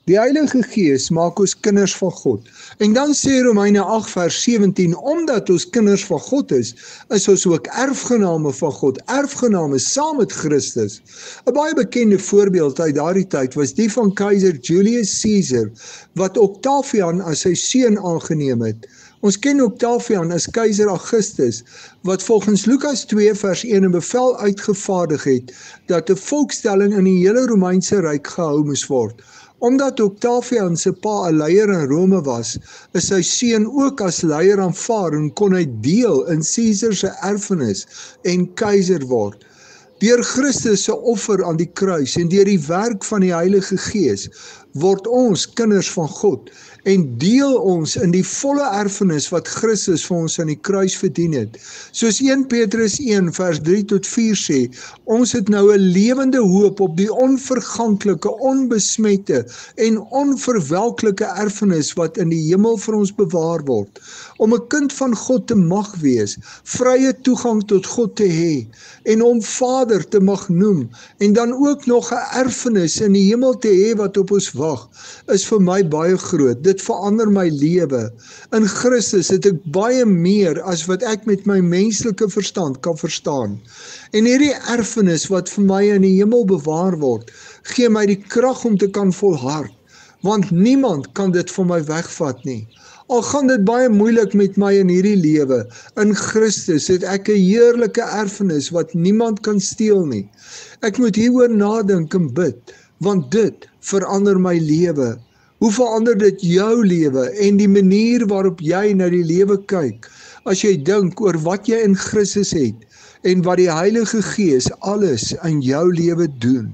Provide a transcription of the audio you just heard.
Die Heilige Gees maak ons kinders van God. En dan sê Romeine 8 vers 17, omdat ons kinders van God is ons ook erfgename van God, erfgename saam met Christus. 'n Baie bekende voorbeeld uit daardie tyd was die van keiser Julius Caesar, wat Octavian as sy seun aangeneem het. Ons ken Octavian as keiser Augustus, wat volgens Lukas 2 vers 1 'n bevel uitgevaardig het, dat 'n volkstelling in die hele Romeinse ryk gehou moes word. Omdat Octavian se pa 'n leier in Rome was, is sy seun ook as leier aanvaar en kon hy deel in Caesar se erfenis en keiser word. Deur Christus se offer aan die kruis en deur die werk van die Heilige Gees word ons kinders van God en deel ons in die volle erfenis wat Christus vir ons aan die kruis verdien het. Soos 1 Petrus 1 vers 3 tot 4 sê, ons het nou 'n lewende hoop op die onverganklike, onbesmette en onverwelklike erfenis wat in die hemel vir ons bewaar word. Om 'n kind van God te mag wees, vrye toegang tot God te hê en om Vader te mag noem en dan ook nog 'n erfenis in die hemel te hê wat op ons wag, is vir my baie groot. Dit verander my lewe. In Christus het ek baie meer as wat ek met my menslike verstand kan verstaan. En hierdie erfenis wat vir my in die hemel bewaar word, gee my die krag om te kan volhard, want niemand kan dit van my wegvat nie. Al gaan dit baie moeilik met my in hierdie lewe, in Christus het ek 'n heerlike erfenis wat niemand kan steel nie. Ek moet hieroor nadink en bid, want dit verander my lewe. Hoe verander dit jou lewe en die manier waarop jy na die lewe kyk, as jy dink oor wat jy in Christus het en wat die Heilige Gees alles in jou lewe doen?